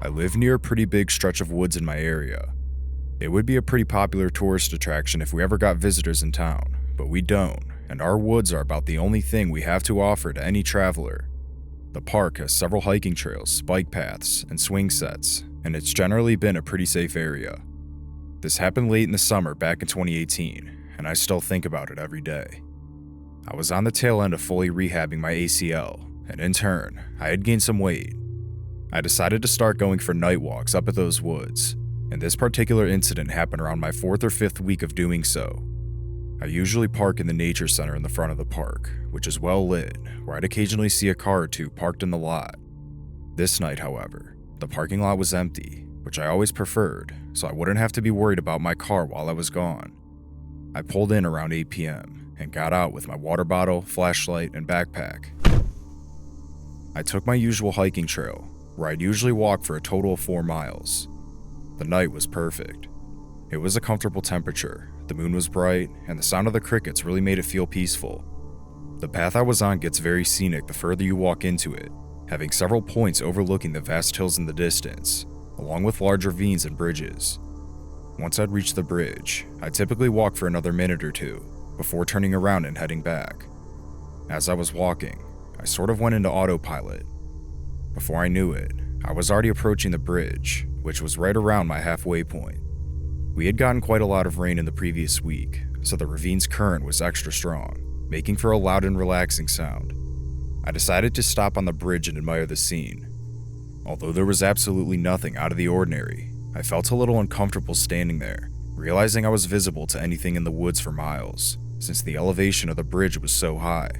I live near a pretty big stretch of woods in my area. It would be a pretty popular tourist attraction if we ever got visitors in town, but we don't, and our woods are about the only thing we have to offer to any traveler. The park has several hiking trails, bike paths, and swing sets, and it's generally been a pretty safe area. This happened late in the summer back in 2018, and I still think about it every day. I was on the tail end of fully rehabbing my ACL, and in turn, I had gained some weight. I decided to start going for night walks up at those woods, and this particular incident happened around my 4th or 5th week of doing so. I usually park in the nature center in the front of the park, which is well lit, where I'd occasionally see a car or two parked in the lot. This night, however, the parking lot was empty, which I always preferred, so I wouldn't have to be worried about my car while I was gone. I pulled in around 8 p.m. and got out with my water bottle, flashlight, and backpack. I took my usual hiking trail, where I'd usually walk for a total of 4 miles. The night was perfect. It was a comfortable temperature, the moon was bright, and the sound of the crickets really made it feel peaceful. The path I was on gets very scenic the further you walk into it, having several points overlooking the vast hills in the distance, along with large ravines and bridges. Once I'd reached the bridge, I'd typically walk for another minute or two, before turning around and heading back. As I was walking, I sort of went into autopilot. Before I knew it, I was already approaching the bridge, which was right around my halfway point. We had gotten quite a lot of rain in the previous week, so the ravine's current was extra strong, making for a loud and relaxing sound. I decided to stop on the bridge and admire the scene. Although there was absolutely nothing out of the ordinary, I felt a little uncomfortable standing there, realizing I was visible to anything in the woods for miles, since the elevation of the bridge was so high.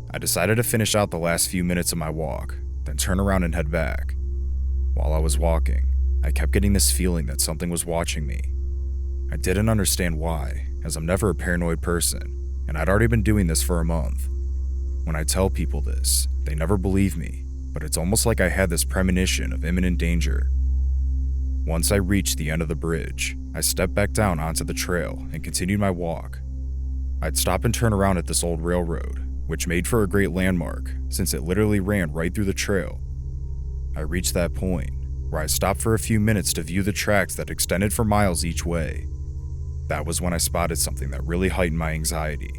I decided to finish out the last few minutes of my walk, then turn around and head back. While I was walking, I kept getting this feeling that something was watching me. I didn't understand why, as I'm never a paranoid person, and I'd already been doing this for a month. When I tell people this, they never believe me, but it's almost like I had this premonition of imminent danger. Once I reached the end of the bridge, I stepped back down onto the trail and continued my walk. I'd stop and turn around at this old railroad, which made for a great landmark since it literally ran right through the trail. I reached that point, where I stopped for a few minutes to view the tracks that extended for miles each way. That was when I spotted something that really heightened my anxiety.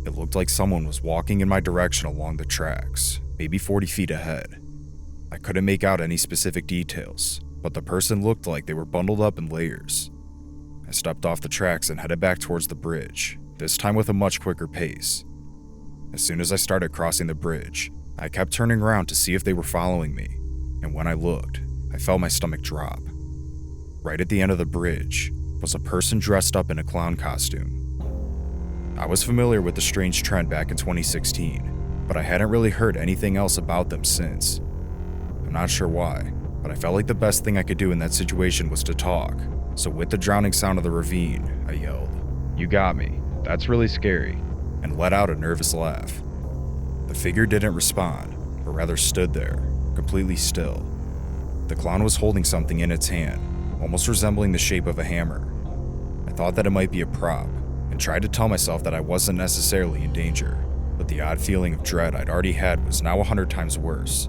It looked like someone was walking in my direction along the tracks, maybe 40 feet ahead. I couldn't make out any specific details, but the person looked like they were bundled up in layers. I stepped off the tracks and headed back towards the bridge, this time with a much quicker pace. As soon as I started crossing the bridge, I kept turning around to see if they were following me, and when I looked, I felt my stomach drop. Right at the end of the bridge was a person dressed up in a clown costume. I was familiar with the strange trend back in 2016, but I hadn't really heard anything else about them since. I'm not sure why, but I felt like the best thing I could do in that situation was to talk, so with the drowning sound of the ravine, I yelled, "You got me, that's really scary," and let out a nervous laugh. The figure didn't respond, but rather stood there, completely still. The clown was holding something in its hand, almost resembling the shape of a hammer. I thought that it might be a prop, and tried to tell myself that I wasn't necessarily in danger, but the odd feeling of dread I'd already had was now 100 times worse.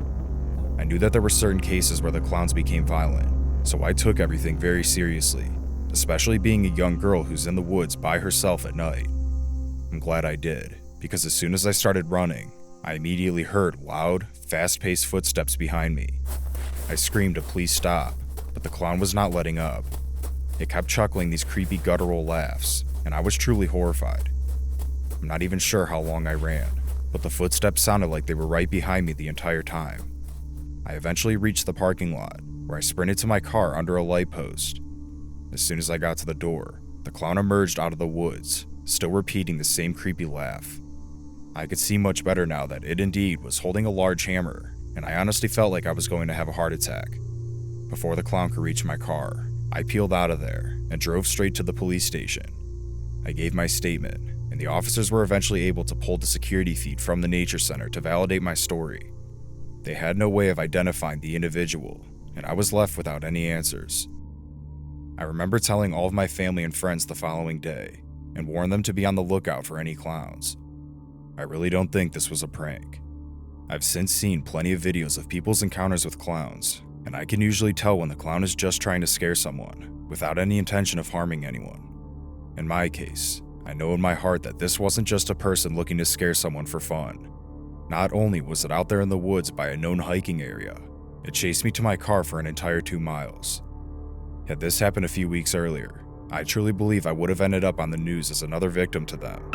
I knew that there were certain cases where the clowns became violent, so I took everything very seriously, especially being a young girl who's in the woods by herself at night. I'm glad I did, because as soon as I started running, I immediately heard loud, fast-paced footsteps behind me. I screamed to please stop, but the clown was not letting up. It kept chuckling these creepy guttural laughs, and I was truly horrified. I'm not even sure how long I ran, but the footsteps sounded like they were right behind me the entire time. I eventually reached the parking lot, where I sprinted to my car under a light post. As soon as I got to the door, the clown emerged out of the woods, still repeating the same creepy laugh. I could see much better now that it indeed was holding a large hammer, and I honestly felt like I was going to have a heart attack. Before the clown could reach my car, I peeled out of there and drove straight to the police station. I gave my statement, and the officers were eventually able to pull the security feed from the nature center to validate my story. They had no way of identifying the individual, and I was left without any answers. I remember telling all of my family and friends the following day, and warned them to be on the lookout for any clowns. I really don't think this was a prank. I've since seen plenty of videos of people's encounters with clowns, and I can usually tell when the clown is just trying to scare someone without any intention of harming anyone. In my case, I know in my heart that this wasn't just a person looking to scare someone for fun. Not only was it out there in the woods by a known hiking area, it chased me to my car for an entire 2 miles. Had this happened a few weeks earlier, I truly believe I would have ended up on the news as another victim to them.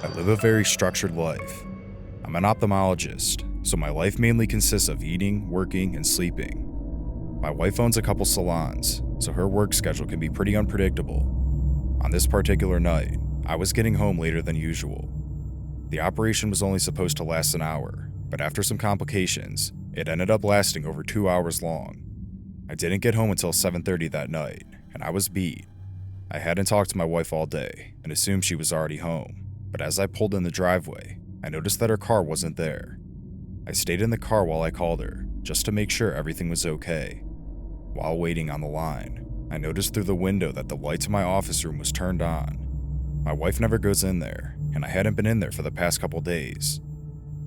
I live a very structured life. I'm an ophthalmologist, so my life mainly consists of eating, working, and sleeping. My wife owns a couple salons, so her work schedule can be pretty unpredictable. On this particular night, I was getting home later than usual. The operation was only supposed to last an hour, but after some complications, it ended up lasting over 2 hours long. I didn't get home until 7:30 that night, and I was beat. I hadn't talked to my wife all day and assumed she was already home, but as I pulled in the driveway, I noticed that her car wasn't there. I stayed in the car while I called her, just to make sure everything was okay. While waiting on the line, I noticed through the window that the light to my office room was turned on. My wife never goes in there, and I hadn't been in there for the past couple days.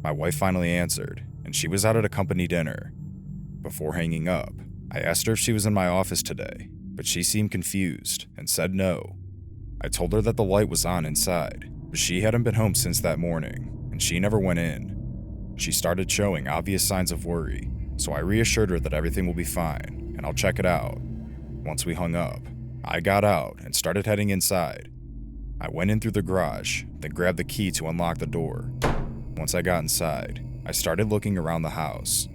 My wife finally answered, and she was out at a company dinner. Before hanging up, I asked her if she was in my office today, but she seemed confused and said no. I told her that the light was on inside, but she hadn't been home since that morning, and she never went in. She started showing obvious signs of worry, so I reassured her that everything will be fine, and I'll check it out. Once we hung up, I got out and started heading inside. I went in through the garage, then grabbed the key to unlock the door. Once I got inside, I started looking around the house.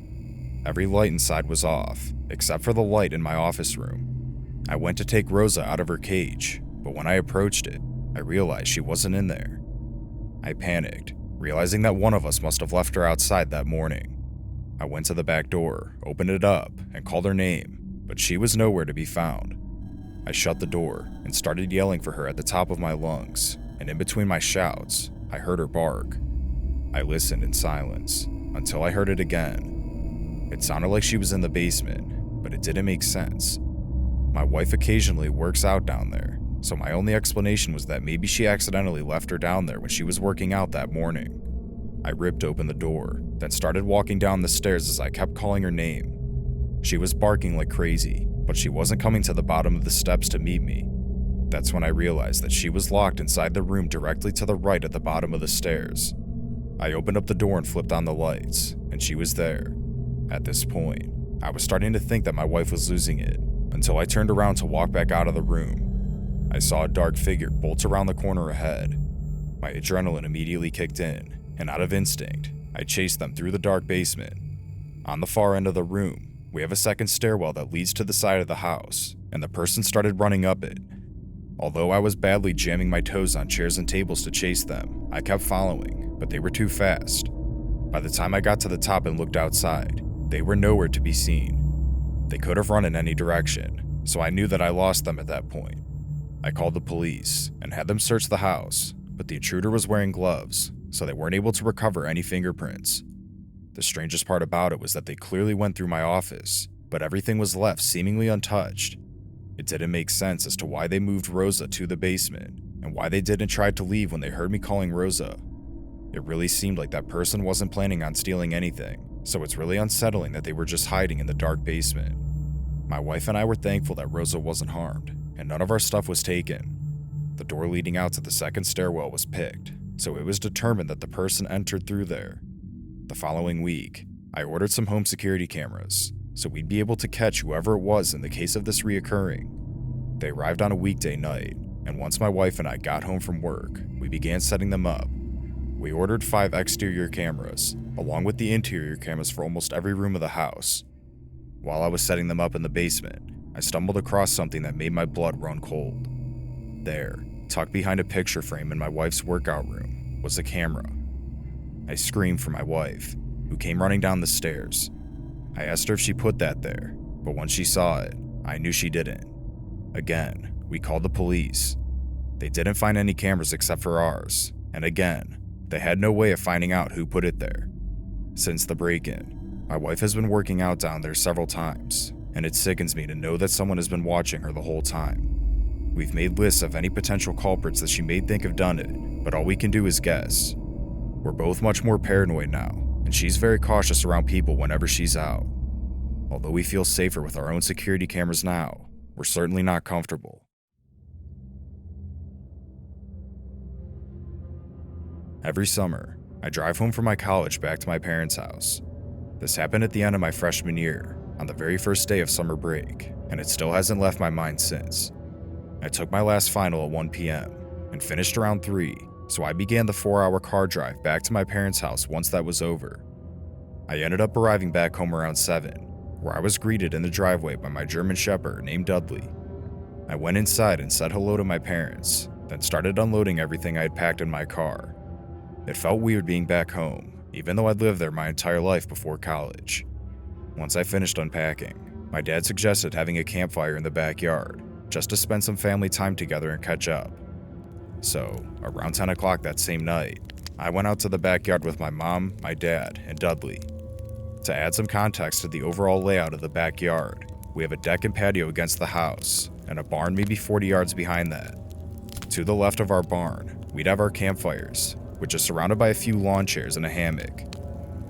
Every light inside was off, except for the light in my office room. I went to take Rosa out of her cage, but when I approached it, I realized she wasn't in there. I panicked, realizing that one of us must have left her outside that morning. I went to the back door, opened it up, and called her name, but she was nowhere to be found. I shut the door and started yelling for her at the top of my lungs, and in between my shouts, I heard her bark. I listened in silence until I heard it again. It sounded like she was in the basement, but it didn't make sense. My wife occasionally works out down there, so my only explanation was that maybe she accidentally left her down there when she was working out that morning. I ripped open the door, then started walking down the stairs as I kept calling her name. She was barking like crazy, but she wasn't coming to the bottom of the steps to meet me. That's when I realized that she was locked inside the room directly to the right at the bottom of the stairs. I opened up the door and flipped on the lights, and she was there. At this point, I was starting to think that my wife was losing it, until I turned around to walk back out of the room. I saw a dark figure bolt around the corner ahead. My adrenaline immediately kicked in, and out of instinct, I chased them through the dark basement. On the far end of the room, we have a second stairwell that leads to the side of the house, and the person started running up it. Although I was badly jamming my toes on chairs and tables to chase them, I kept following, but they were too fast. By the time I got to the top and looked outside, they were nowhere to be seen. They could have run in any direction, so I knew that I lost them at that point. I called the police and had them search the house, but the intruder was wearing gloves, so they weren't able to recover any fingerprints. The strangest part about it was that they clearly went through my office, but everything was left seemingly untouched. It didn't make sense as to why they moved Rosa to the basement, and why they didn't try to leave when they heard me calling Rosa. It really seemed like that person wasn't planning on stealing anything, so it's really unsettling that they were just hiding in the dark basement. My wife and I were thankful that Rosa wasn't harmed, and none of our stuff was taken. The door leading out to the second stairwell was picked, so it was determined that the person entered through there. The following week, I ordered some home security cameras, so we'd be able to catch whoever it was in the case of this reoccurring. They arrived on a weekday night, and once my wife and I got home from work, we began setting them up. We ordered 5 exterior cameras, along with the interior cameras for almost every room of the house. While I was setting them up in the basement, I stumbled across something that made my blood run cold. There, tucked behind a picture frame in my wife's workout room, was a camera. I screamed for my wife, who came running down the stairs. I asked her if she put that there, but when she saw it, I knew she didn't. Again, we called the police. They didn't find any cameras except for ours, and again, they had no way of finding out who put it there. Since the break-in, my wife has been working out down there several times, and it sickens me to know that someone has been watching her the whole time. We've made lists of any potential culprits that she may think have done it, but all we can do is guess. We're both much more paranoid now, and she's very cautious around people whenever she's out. Although we feel safer with our own security cameras now, we're certainly not comfortable. Every summer, I drive home from my college back to my parents' house. This happened at the end of my freshman year, on the very first day of summer break, and it still hasn't left my mind since. I took my last final at 1 p.m. and finished around 3, so I began the 4-hour car drive back to my parents' house once that was over. I ended up arriving back home around 7, where I was greeted in the driveway by my German Shepherd named Dudley. I went inside and said hello to my parents, then started unloading everything I had packed in my car. It felt weird being back home, even though I'd lived there my entire life before college. Once I finished unpacking, my dad suggested having a campfire in the backyard, just to spend some family time together and catch up. So, around 10 o'clock that same night, I went out to the backyard with my mom, my dad, and Dudley. To add some context to the overall layout of the backyard, we have a deck and patio against the house, and a barn maybe 40 yards behind that. To the left of our barn, we'd have our campfires, which is surrounded by a few lawn chairs and a hammock.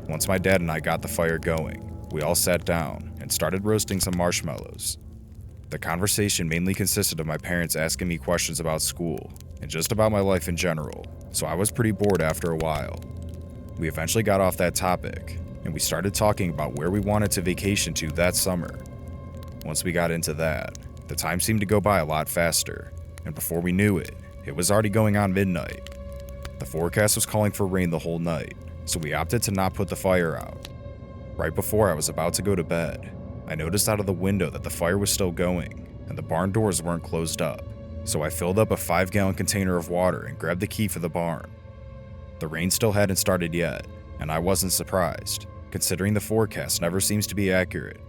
Once my dad and I got the fire going, we all sat down and started roasting some marshmallows. The conversation mainly consisted of my parents asking me questions about school and just about my life in general, so I was pretty bored after a while. We eventually got off that topic, and we started talking about where we wanted to vacation to that summer. Once we got into that, the time seemed to go by a lot faster, and before we knew it, it was already going on midnight. The forecast was calling for rain the whole night, so we opted to not put the fire out. Right before I was about to go to bed, I noticed out of the window that the fire was still going, and the barn doors weren't closed up, so I filled up a 5-gallon container of water and grabbed the key for the barn. The rain still hadn't started yet, and I wasn't surprised, considering the forecast never seems to be accurate.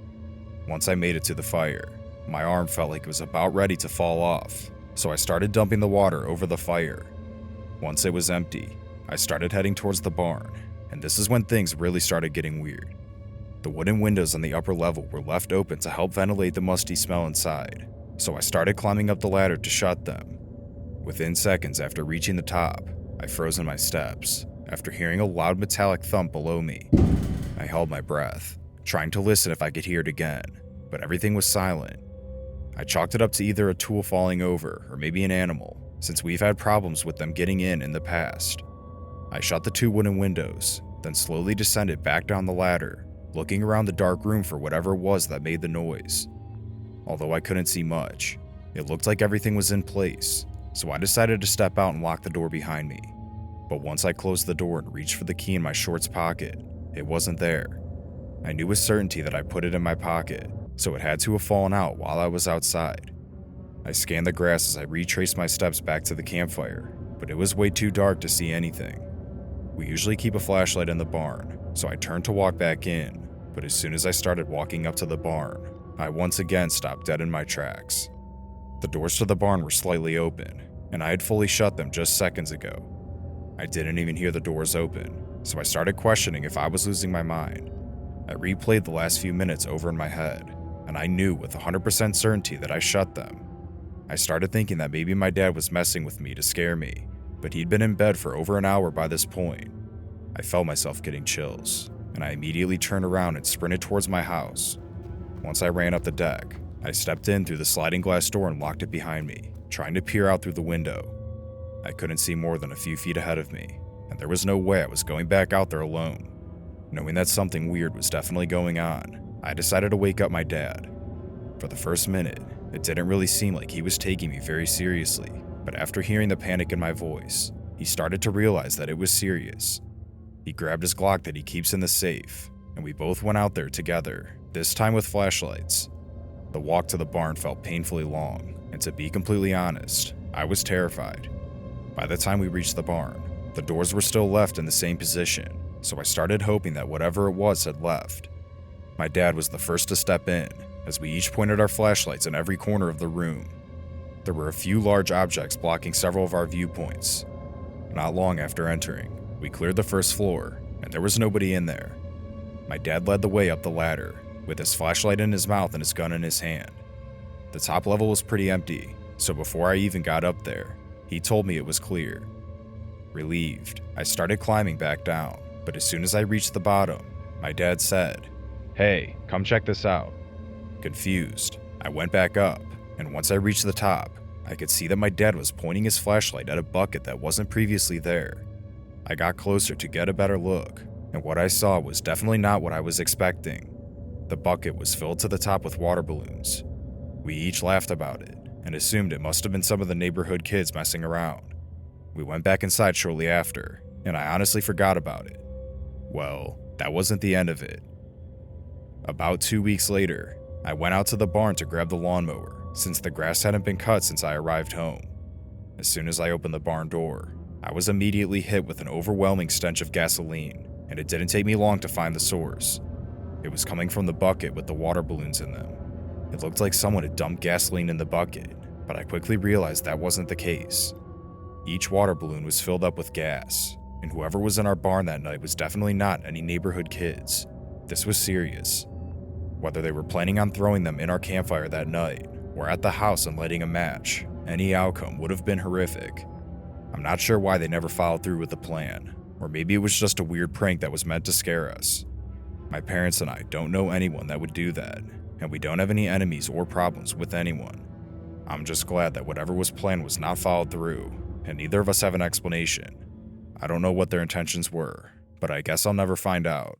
Once I made it to the fire, my arm felt like it was about ready to fall off, so I started dumping the water over the fire. Once it was empty, I started heading towards the barn, and this is when things really started getting weird. The wooden windows on the upper level were left open to help ventilate the musty smell inside, so I started climbing up the ladder to shut them. Within seconds after reaching the top, I froze in my steps after hearing a loud metallic thump below me. I held my breath, trying to listen if I could hear it again, but everything was silent. I chalked it up to either a tool falling over or maybe an animal, since we've had problems with them getting in the past. I shut the 2 wooden windows, then slowly descended back down the ladder, looking around the dark room for whatever it was that made the noise. Although I couldn't see much, it looked like everything was in place, so I decided to step out and lock the door behind me. But once I closed the door and reached for the key in my shorts pocket, it wasn't there. I knew with certainty that I put it in my pocket, so it had to have fallen out while I was outside. I scanned the grass as I retraced my steps back to the campfire, but it was way too dark to see anything. We usually keep a flashlight in the barn, so I turned to walk back in, but as soon as I started walking up to the barn, I once again stopped dead in my tracks. The doors to the barn were slightly open, and I had fully shut them just seconds ago. I didn't even hear the doors open, so I started questioning if I was losing my mind. I replayed the last few minutes over in my head, and I knew with 100% certainty that I shut them. I started thinking that maybe my dad was messing with me to scare me, but he'd been in bed for over an hour by this point. I felt myself getting chills, and I immediately turned around and sprinted towards my house. Once I ran up the deck, I stepped in through the sliding glass door and locked it behind me, trying to peer out through the window. I couldn't see more than a few feet ahead of me, and there was no way I was going back out there alone. Knowing that something weird was definitely going on, I decided to wake up my dad. For the first minute, it didn't really seem like he was taking me very seriously, but after hearing the panic in my voice, he started to realize that it was serious. He grabbed his Glock that he keeps in the safe, and we both went out there together, this time with flashlights. The walk to the barn felt painfully long, and to be completely honest, I was terrified. By the time we reached the barn, the doors were still left in the same position, so I started hoping that whatever it was had left. My dad was the first to step in, as we each pointed our flashlights in every corner of the room. There were a few large objects blocking several of our viewpoints. Not long after entering, we cleared the first floor, and there was nobody in there. My dad led the way up the ladder, with his flashlight in his mouth and his gun in his hand. The top level was pretty empty, so before I even got up there, he told me it was clear. Relieved, I started climbing back down, but as soon as I reached the bottom, my dad said, "Hey, come check this out." Confused, I went back up, and once I reached the top, I could see that my dad was pointing his flashlight at a bucket that wasn't previously there. I got closer to get a better look, and what I saw was definitely not what I was expecting. The bucket was filled to the top with water balloons. We each laughed about it, and assumed it must have been some of the neighborhood kids messing around. We went back inside shortly after, and I honestly forgot about it. Well, that wasn't the end of it. About 2 weeks later, I went out to the barn to grab the lawnmower, since the grass hadn't been cut since I arrived home. As soon as I opened the barn door, I was immediately hit with an overwhelming stench of gasoline, and it didn't take me long to find the source. It was coming from the bucket with the water balloons in them. It looked like someone had dumped gasoline in the bucket, but I quickly realized that wasn't the case. Each water balloon was filled up with gas, and whoever was in our barn that night was definitely not any neighborhood kids. This was serious. Whether they were planning on throwing them in our campfire that night, or at the house and lighting a match, any outcome would have been horrific. I'm not sure why they never followed through with the plan, or maybe it was just a weird prank that was meant to scare us. My parents and I don't know anyone that would do that, and we don't have any enemies or problems with anyone. I'm just glad that whatever was planned was not followed through, and neither of us have an explanation. I don't know what their intentions were, but I guess I'll never find out.